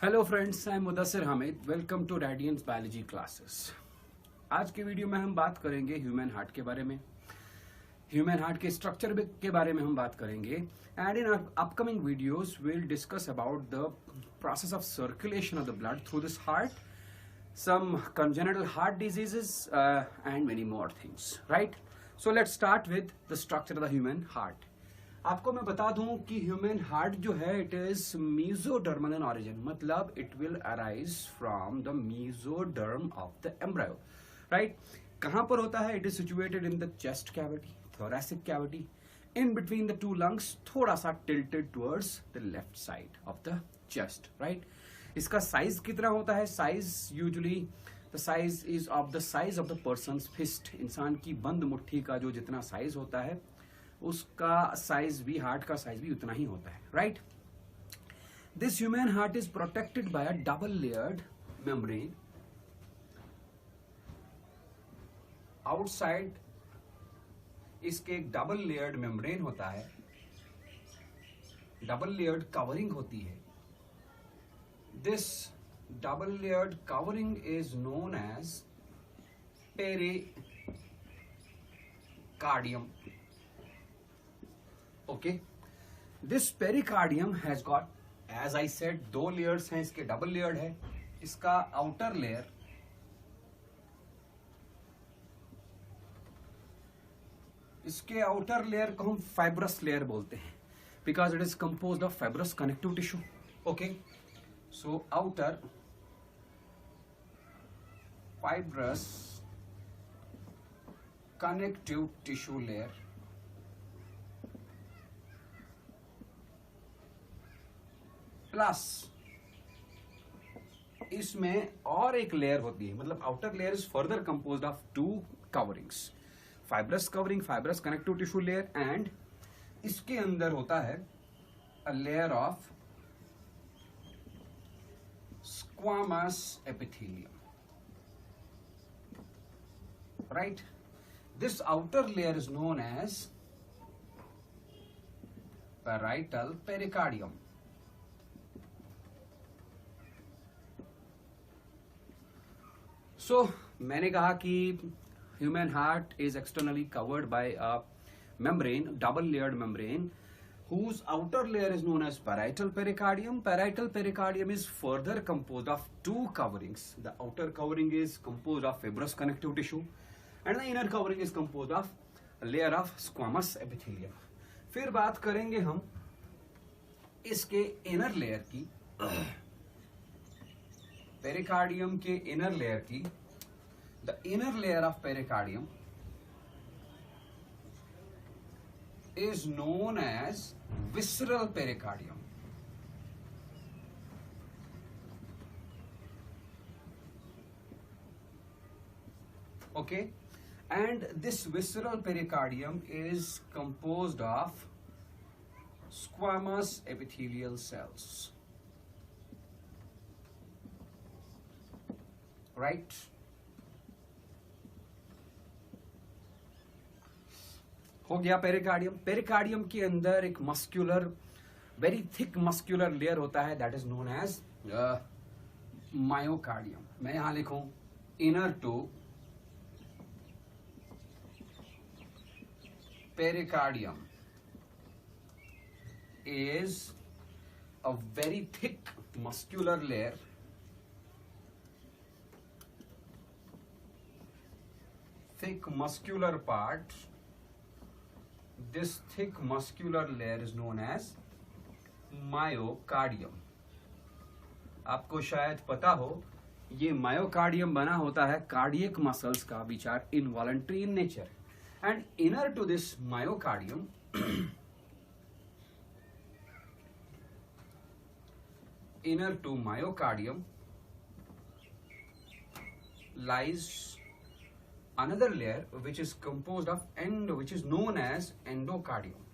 Hello friends, I am Mudassir Hamid. Welcome to Radiance biology classes. आज के video में हम बात करेंगे ह्यूमन हार्ट के बारे में। ह्यूमन हार्ट के स्ट्रक्चर के बारे में हम बात करेंगे and in upcoming videos will discuss about the process of circulation of the blood through this heart, some congenital heart diseases and many more things, right? So let's start with the structure of the human heart. आपको मैं बता दूं कि human heart जो है it is mesodermal in origin, मतलब it will arise from the mesoderm of the embryo, right? कहां पर होता है? It is situated in the chest cavity, thoracic cavity, in between the two lungs, थोड़ा सा tilted towards the left side of the chest, right? इसका size कितना होता है? Size usually the size is of the size of the person's fist. इंसान की बंद मुट्ठी का जो जितना साइज होता है उसका साइज भी, हार्ट का साइज भी उतना ही होता है, right? This human heart is protected by a double layered membrane. Outside इसके एक डबल लेयर्ड मेम्ब्रेन होता है, डबल लेयर्ड कवरिंग होती है। This double layered covering is known as pericardium. Okay, this pericardium has got, as I said, दो layers हैं इसके, double layered है। इसका outer layer को हम fibrous layer बोलते हैं because it is composed of fibrous connective tissue. Okay, so outer fibrous connective tissue layer plus इसमें और एक लेयर होती है, मतलब outer layer is further composed of two coverings, fibrous covering, fibrous connective tissue layer, and इसके अंदर होता है a layer of squamous epithelium, right? This outer layer is known as parietal pericardium. So मैंने कहा कि human heart is externally covered by a membrane, double layered membrane, whose outer layer is known as parietal pericardium. Parietal pericardium is further composed of two coverings. The outer covering is composed of fibrous connective tissue and the inner covering is composed of a layer of squamous epithelium. फिर बात करेंगे हम इसके inner layer की, pericardium के inner layer की। The inner layer of pericardium is known as visceral pericardium. Okay, and this visceral pericardium is composed of squamous epithelial cells, right? हो गया पेरिकार्डियम। पेरिकार्डियम के अंदर एक muscular, very thick muscular layer होता है, that is known as myocardium. मैं यहां लिखूं inner to pericardium is a very thick muscular layer thick muscular part. This thick muscular layer is known as myocardium. आपको शायद पता हो ये मायोकार्डियम बना होता है कार्डियक मसल्स का, which are involuntary in nature, and inner to this myocardium inner to myocardium lies another layer which is composed of which is known as endocardium.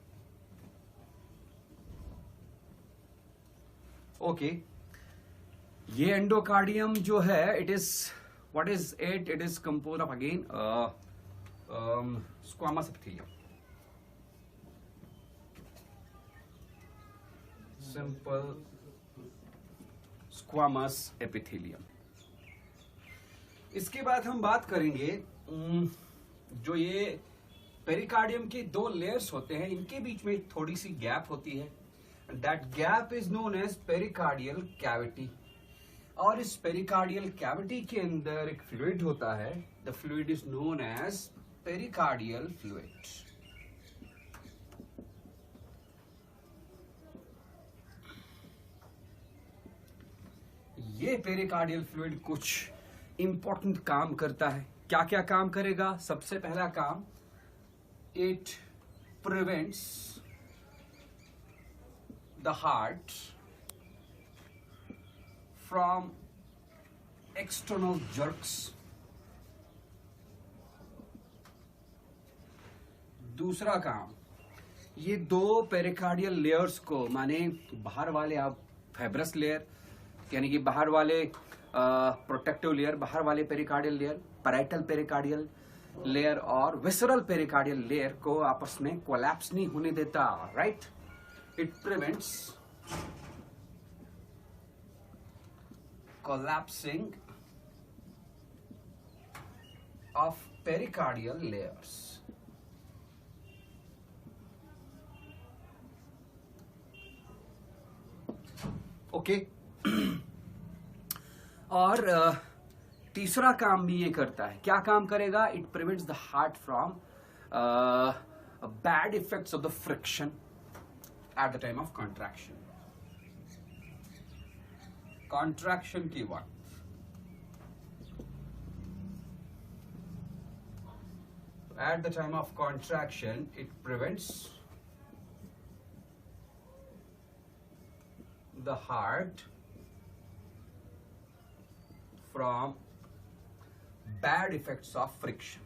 Okay, ये एंडोकार्डियम जो है it is, what is it? It is composed of again squamous epithelium. simple squamous epithelium. इसके बाद हम बात करेंगे जो ये पेरिकार्डियम के दो लेयर्स होते हैं, इनके बीच में थोड़ी सी गैप होती है। That gap is known as pericardial cavity. और इस पेरिकार्डियल कैविटी के अंदर एक फ्लूइड होता है, the fluid is known as pericardial fluid. ये पेरिकार्डियल फ्लूइड कुछ इंपॉर्टेंट काम करता है। क्या क्या काम करेगा? सबसे पहला काम, it prevents the heart from external jerks. दूसरा काम, ये दो पेरिकार्डियल लेयर्स को, माने बाहर वाले आप फाइब्रस लेयर यानी कि बाहर वाले प्रोटेक्टिव लेयर, बाहर वाले pericardial layer, parietal pericardial layer और विसरल पेरिकार्डियल लेयर को आपस में कोलैप्स नहीं होने देता, right? It prevents collapsing of pericardial layers. Okay. और तीसरा काम भी ये करता है। क्या काम करेगा? It prevents the heart from bad effects of the friction at the time of contraction. Contraction की वक्त at the time of contraction it prevents the heart from bad effects of friction.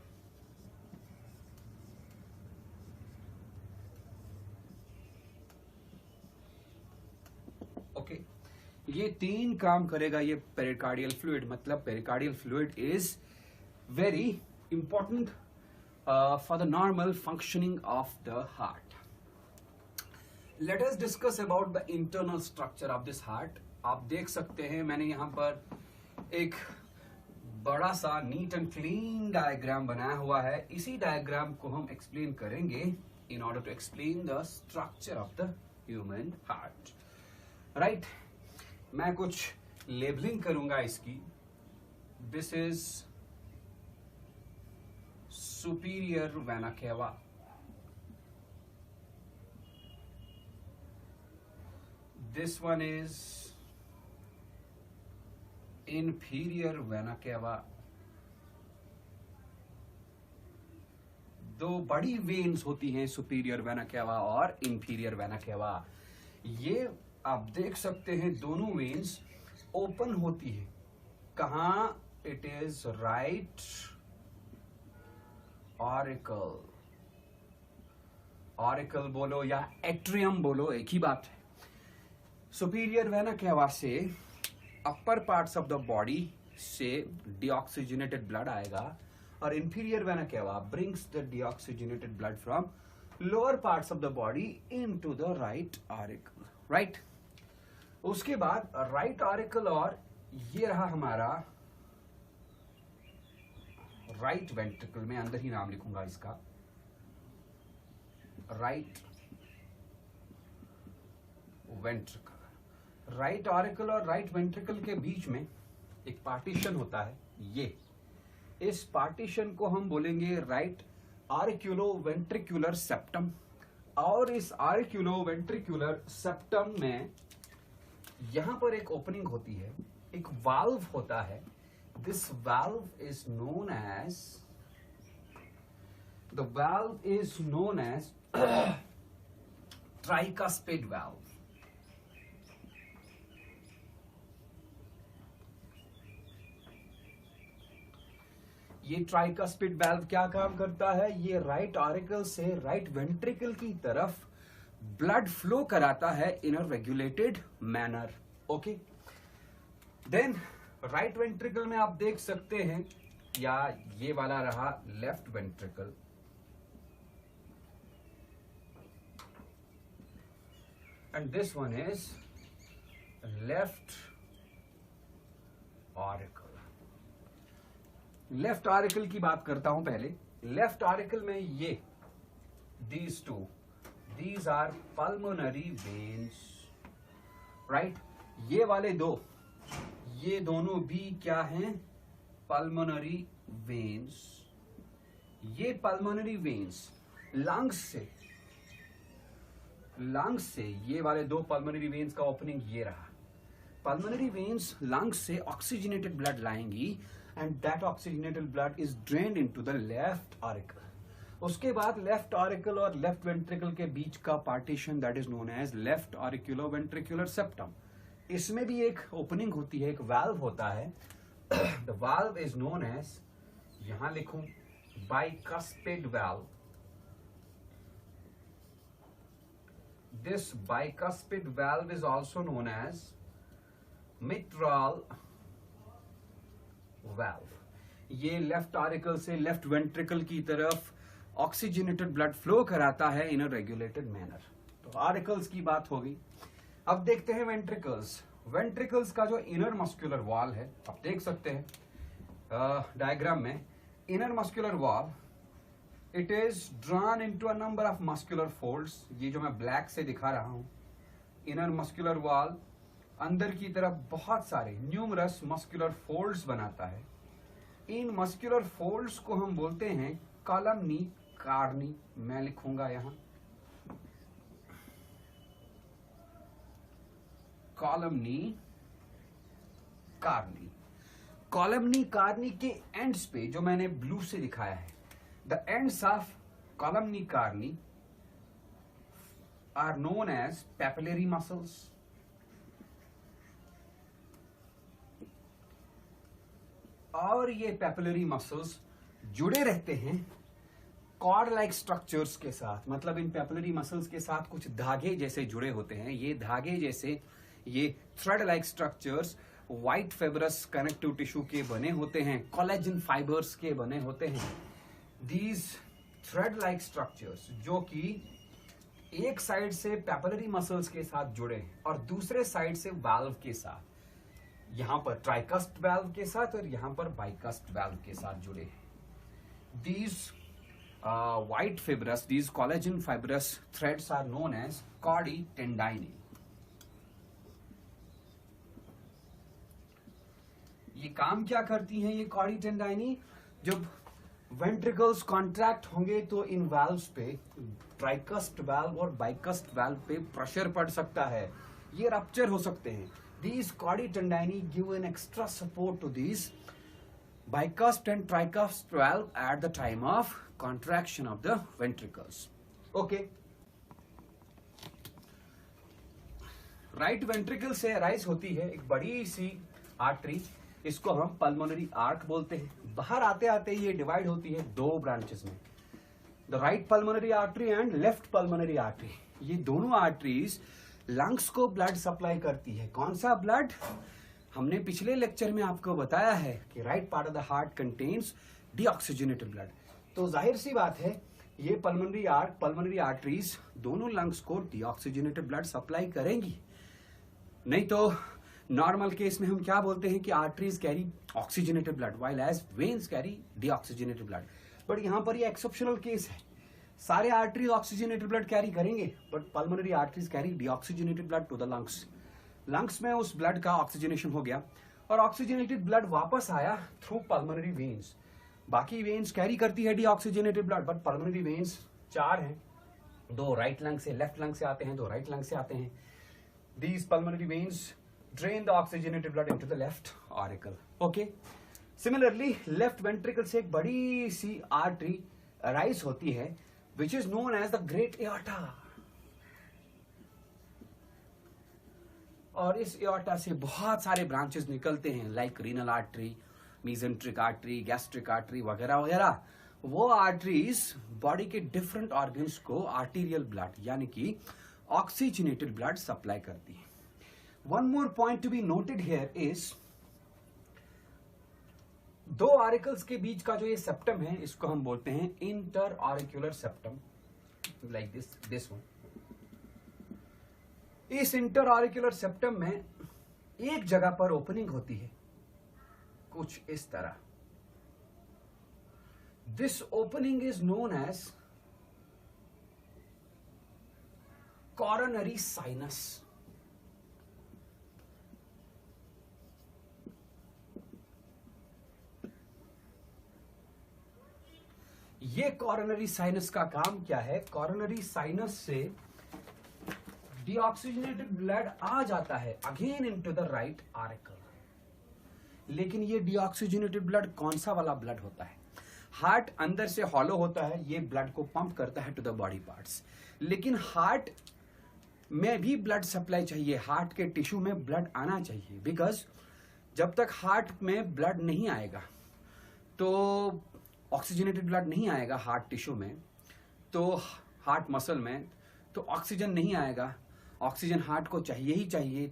Okay, ये तीन काम करेगा ये pericardial fluid. मतलब pericardial fluid is very important for the normal functioning of the heart. Let us discuss about the internal structure of this heart. आप देख सकते हैं मैंने यहाँ पर एक बड़ा सा नीट एंड क्लीन डायग्राम बनाया हुआ है। इसी डायग्राम को हम एक्सप्लेन करेंगे in order to explain the structure of the human heart. Right? मैं कुछ लेबलिंग करूंगा इसकी। This is superior vena cava. This one is inferior vena cava. दो बड़ी वेन्स होती हैं, सुपीरियर वेना केवा और इंफीरियर वेना केवा। ये आप देख सकते हैं दोनों वेन्स ओपन होती है। कहां? It is right auricle. Auricle बोलो या एट्रियम बोलो, एक ही बात है। सुपीरियर वेना केवा से upper parts of the body से डीऑक्सीजनेटेड ब्लड आएगा और inferior vena cava brings the deoxygenated blood from lower parts of the body into the right auricle, right? उसके बाद राइट ऑरिकल और ये रहा हमारा राइट वेंट्रिकल। में अंदर ही नाम लिखूंगा इसका, राइट वेंट्रिकल। राइट ऑरिकल और राइट वेंट्रिकल के बीच में एक पार्टीशन होता है। ये इस पार्टीशन को हम बोलेंगे राइट ऑरिक्यूलो वेंट्रिकुलर सेप्टम। और इस ऑरिक्यूलो वेंट्रिकुलर सेप्टम में यहां पर एक ओपनिंग होती है, एक वाल्व होता है। This valve is known as tricuspid valve. ये ट्राइकस्पिड वाल्व क्या काम करता है? ये राइट ऑरिकल से राइट वेंट्रिकल की तरफ ब्लड फ्लो कराता है in a regulated manner. Okay, then right ventricle में आप देख सकते हैं, या ये वाला रहा left ventricle. And this one is left auricle. Left auricle की बात करता हूं पहले। लेफ्ट ऑरिकल में ये these two, these are pulmonary veins, right? ये वाले दो, ये दोनों भी क्या हैं? Pulmonary veins. ये पल्मोनरी वेन्स लंग्स से ये वाले दो पल्मोनरी वेन्स का ओपनिंग ये रहा। पल्मोनरी वेन्स लंग्स से ऑक्सीजनेटेड ब्लड लाएंगी and that oxygenated blood is drained into the left auricle. उसके बाद लेफ्ट ऑरिकल और लेफ्ट वेंट्रिकल के बीच का partition that is known as left auriculo ventricular septum. इसमें भी एक ओपनिंग होती है, एक वाल्व होता है। The valve is known as, यहां लिखूं, bicuspid valve. This bicuspid valve is also known as mitral valve. ये लेफ्ट ऑरिकल से लेफ्ट वेंट्रिकल की तरफ ऑक्सीजनेटेड ब्लड फ्लो कराता है इन अ रेगुलेटेड मैनर। तो ऑरिकल्स की बात हो गई। अब देखते हैं वेंट्रिकल्स। वेंट्रिकल्स का जो इनर मस्कुलर वॉल है, आप देख सकते हैं डायग्राम में, inner muscular wall, it is drawn into a number of muscular folds. ये जो मैं ब्लैक से दिखा रहा हूं, इनर मस्कुलर वॉल अंदर की तरफ बहुत सारे न्यूमरस मस्कुलर फोल्ड्स बनाता है। इन मस्कुलर फोल्ड्स को हम बोलते हैं कॉलमनी कार्नी। मैं लिखूंगा यहां कॉलमनी कार्नी। कॉलमनी कार्नी के एंड्स पे जो मैंने ब्लू से दिखाया है, the ends of columnae carneae are known as papillary muscles. और ये पैपिलरी मसल्स जुड़े रहते हैं कॉर्ड लाइक स्ट्रक्चर्स के साथ। मतलब इन पैपिलरी मसल्स के साथ कुछ धागे जैसे जुड़े होते हैं। ये धागे जैसे, ये thread like structures white fibrous connective tissue के बने होते हैं, कोलेजन फाइबर्स के बने होते हैं। दीज थ्रेड लाइक स्ट्रक्चर्स जो कि एक साइड से पैपिलरी मसल्स के साथ जुड़े और दूसरे साइड से वाल्व के साथ, यहां पर ट्राइकस्ट वाल्व के साथ और यहां पर बाइकस्ट वाल्व के साथ जुड़े हैं। These white fibrous, these collagen fibrous threads are known as chordae tendineae. ये काम क्या करती हैं ये chordae tendineae? जब वेंट्रिकल्स कॉन्ट्रैक्ट होंगे तो इन वाल्व्स पे, ट्राइकस्ट वाल्व और बाइकस्ट वाल्व पे प्रेशर पड़ सकता है, ये रप्चर हो सकते हैं। These chordae tendineae give an extra support to these bicust and tricust valve at the time of contraction of the ventricles. Okay. Right ventricle से अराइज होती है एक बड़ी सी आर्टरी, इसको हम पल्मोनरी आर्क बोलते हैं। बाहर आते आते ये डिवाइड होती है दो ब्रांचेस में, the right pulmonary artery and left pulmonary artery. ये दोनों आर्टरीज लंग्स को ब्लड सप्लाई करती है। कौन सा ब्लड? हमने पिछले लेक्चर में आपको बताया है कि right part of the heart contains deoxygenated blood. तो जाहिर सी बात है ये पल्मोनरी आर्क, पल्मोनरी आर्टरीज दोनों लंग्स को डीऑक्सीजनेटेड ब्लड सप्लाई करेंगी। नहीं तो नॉर्मल केस में हम क्या बोलते हैं कि arteries carry oxygenated blood while as veins carry deoxygenated blood. But यहां पर ये एक्सेप्शनल केस है, सारे आर्टरीज ऑक्सीजनेटेड ब्लड कैरी करेंगे but pulmonary arteries carry deoxygenated blood to the lungs. Lungs में उस ब्लड का ऑक्सीजनेशन हो गया और ऑक्सीजनेटेड ब्लड वापस आया थ्रू पल्मोनरी वेन्स। बाकी वेन्स कैरी करती है deoxygenated blood but pulmonary veins 4 हैं, 2 राइट लंग से, लेफ्ट लंग से आते हैं, 2 राइट लंग से आते हैं। These pulmonary veins drain the oxygenated blood into the left auricle. Okay. Similarly, left ventricle से एक बड़ी सी artery arise होती है, which is known as the great aorta. और इस aorta से बहुत सारे branches निकलते हैं, like renal artery, mesenteric artery, gastric artery वगैरह वगैरह। वो arteries बॉडी के different organs को arterial blood यानी कि ऑक्सीजनेटेड ब्लड सप्लाई करती है। One more point to be noted here is, दो ऑरिकल्स के बीच का जो ये सेप्टम है इसको हम बोलते हैं inter auricular septum, like this one. इस इंटर ऑरिक्यूलर सेप्टम में एक जगह पर ओपनिंग होती है कुछ इस तरह। This opening is known as coronary sinus. ये कॉरोनरी साइनस का काम क्या है? कॉरोनरी साइनस से डीऑक्सीजनेटेड ब्लड आ जाता है again into the right auricle. लेकिन ये डीऑक्सीजनेटेड ब्लड कौन सा वाला ब्लड होता है? हार्ट अंदर से हॉलो होता है, ये ब्लड को पंप करता है टू द बॉडी पार्ट्स। लेकिन हार्ट में भी ब्लड सप्लाई चाहिए, हार्ट के टिश्यू में ब्लड आना चाहिए, बिकॉज जब तक हार्ट में ब्लड नहीं आएगा, तो ऑक्सीजनेटेड ब्लड नहीं आएगा हार्ट टिश्यू में, तो हार्ट मसल में, तो ऑक्सीजन नहीं आएगा। ऑक्सीजन हार्ट को चाहिए ही चाहिए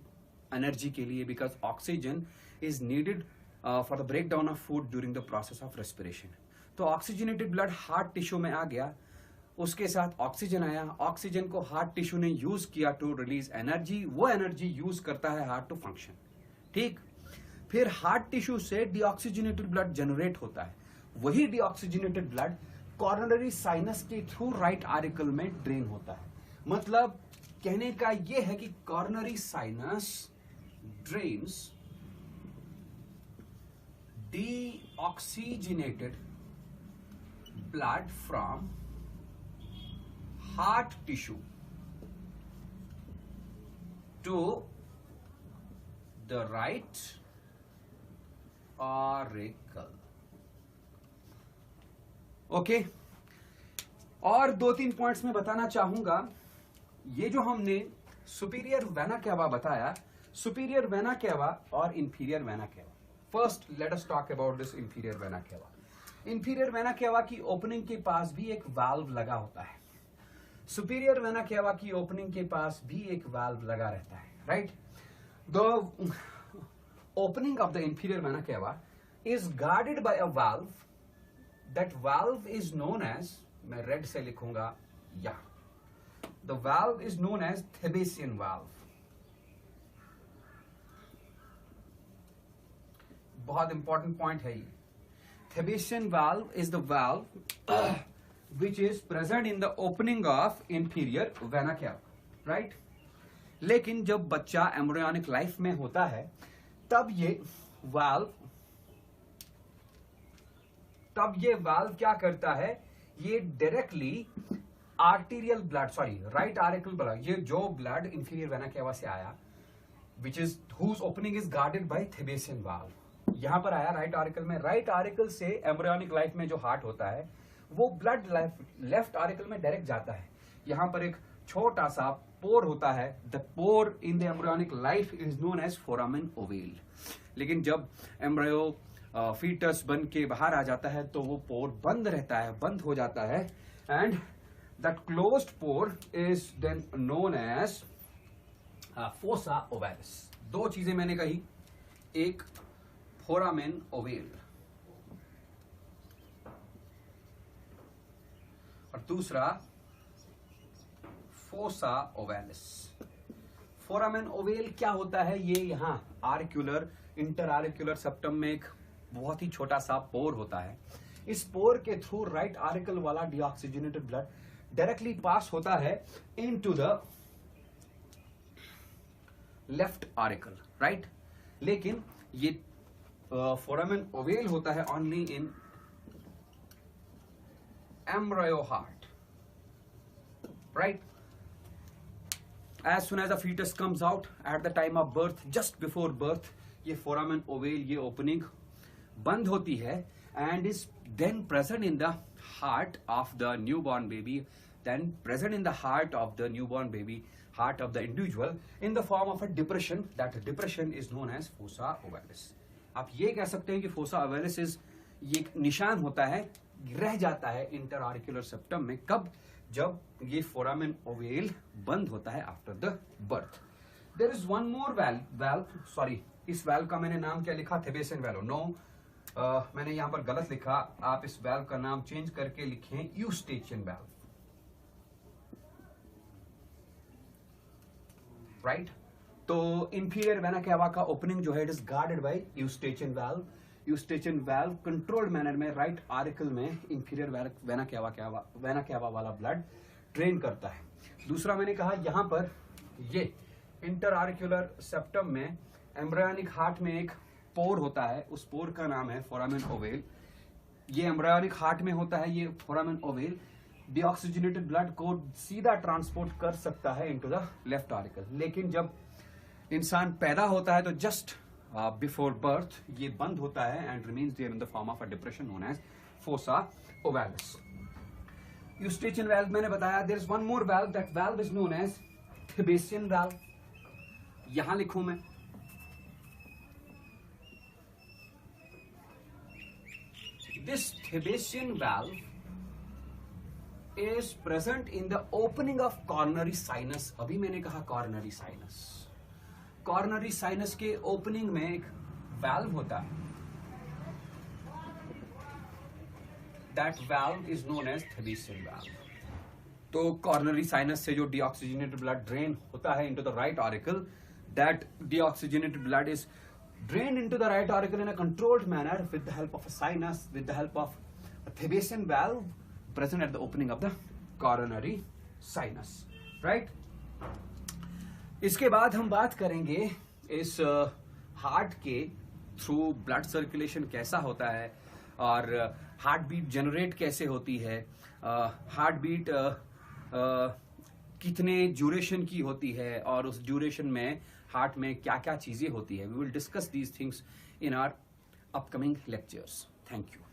एनर्जी के लिए, because oxygen is needed for the break down of food during the process of respiration. तो ऑक्सीजनेटेड ब्लड हार्ट टिश्यू में आ गया, उसके साथ ऑक्सीजन आया, ऑक्सीजन को हार्ट टिश्यू ने यूज किया टू रिलीज एनर्जी, वो एनर्जी यूज करता है हार्ट टू फंक्शन। ठीक, फिर हार्ट टिश्यू से डीऑक्सीजनेटेड ब्लड जनरेट होता है, वही डीऑक्सीजनेटेड ब्लड कॉरोनरी साइनस के थ्रू राइट आरिकल में ड्रेन होता है। मतलब कहने का यह है कि coronary sinus drains deoxygenated blood from heart tissue to the right auricle। Okay, और 2-3 पॉइंट्स में बताना चाहूंगा। ये जो हमने सुपीरियर वेना केवा बताया, सुपीरियर वेना केवा और इंफीरियर वेना केवा। First let us talk about this inferior vena केवा। इंफीरियर वेना केवा की ओपनिंग के पास भी एक वाल्व लगा होता है, सुपीरियर वेना केवा की ओपनिंग के पास भी एक वाल्व लगा रहता है, right. The opening of the inferior vena cava is guarded by a valve, that valve is known as, मैं रेड से लिखूंगा या, the valve is known as thebesian valve. बहुत इंपॉर्टेंट पॉइंट है ये। Thebesian valve is the valve which is present in the opening of inferior vena cava, right? लेकिन जब बच्चा एम्ब्रियोनिक लाइफ में होता है, तब ये वाल्व क्या करता है? ये directly arterial blood, sorry right auricle blood, ये जो ब्लड इंफीरियर वेना केवा से आया, which is whose opening is guarded by Thebesian valve, यहां पर आया राइट आरिकल में। राइट आरिकल से एम्ब्रियोनिक लाइफ में जो हार्ट होता है, वो ब्लड लेफ्ट आरिकल में डायरेक्ट जाता है। यहां पर एक छोटा सा पोर होता है, the pore in the embryonic life is known as foramen ovale. लेकिन जब एम्ब्रियो फीटस बन के बाहर आ जाता है, तो वो पोर बंद रहता है, बंद हो जाता है, and that closed pore is then known as fossa ovalis. दो चीजें मैंने कही, एक फोरामेन ओवेल और दूसरा फोसा ओवेलिस। फोरामेन ओवेल क्या होता है? ये यहां आर्क्यूलर, इंटर आर्क्यूलर सेप्टम में एक बहुत ही छोटा सा पोर होता है। इस पोर के थ्रू राइट आर्टिकल वाला डीऑक्सीजनेटेड ब्लड डायरेक्टली पास होता है into the left article, right. लेकिन ये फोरामेन ओवेल होता है only in embryo heart, right? As soon as the fetus comes out at the time of birth, just before birth, ये foramen ovale, ये opening बंद होती है and is then present in the heart of the newborn baby, then present in the heart of the newborn baby, heart of the individual in the form of a depression. That depression is known as fossa ovalis. आप ये कह सकते हैं कि fossa ovalis is ये निशान होता है, रह जाता है इंटर आर्टिकुलर सेप्टम में। कब? जब ये फोरामेन ओवेल बंद होता है after the birth. There is one more valve, sorry, इस वाल्व का मैंने नाम क्या लिखा? थेबेसियन वाल्व। नो, मैंने यहां पर गलत लिखा। आप इस वाल्व का नाम चेंज करके लिखें यूस्टेचियन वाल्व, राइट। तो इंफीरियर वेना केवा का ओपनिंग जो है, it is guarded by eustachian valve. Eustachian valve controlled manner में राइट आर्टिकल में इंफीरियर वेना कैवा वाला ब्लड ड्रेन करता है। दूसरा मैंने कहा यहाँ पर ये इंटर आर्टिकुलर सेप्टम में एम्ब्रियोनिक हार्ट में एक पोर होता है, उस पोर का नाम है फोरामेन ओवेल। ये एम्ब्रियोनिक हार्ट में होता है, ये फोरामेन ओवेल डीऑक्सीजनेटेड ब्लड को सीधा ट्रांसपोर्ट कर सकता है इनटू द लेफ्ट आर्टिकल। लेकिन जब इंसान पैदा होता है तो जस्ट बिफोर बर्थ ये बंद होता है and remains there in the form of a depression known as fossa ovalis. Eustachian valve मैंने बताया, there is one more valve, that valve is known as thebesian valve. यहां लिखूं मैं, this thebesian valve is present in the opening of coronary sinus। अभी मैंने कहा coronary sinus, coronary sinus के opening में एक valve होता है, that valve is known as Thebesian valve। तो coronary sinus से जो deoxygenated blood drain होता है into the right auricle, that deoxygenated blood is drained into the right auricle in a controlled manner with the help of a sinus, with the help of a Thebesian valve present at the opening of the coronary sinus, right? इसके बाद हम बात करेंगे इस heart के through blood circulation कैसा होता है और हार्ट बीट जनरेट कैसे होती है, हार्ट बीट कितने ड्यूरेशन की होती है और उस ड्यूरेशन में हार्ट में क्या क्या चीजें होती है। We will discuss these things in our upcoming lectures. Thank you.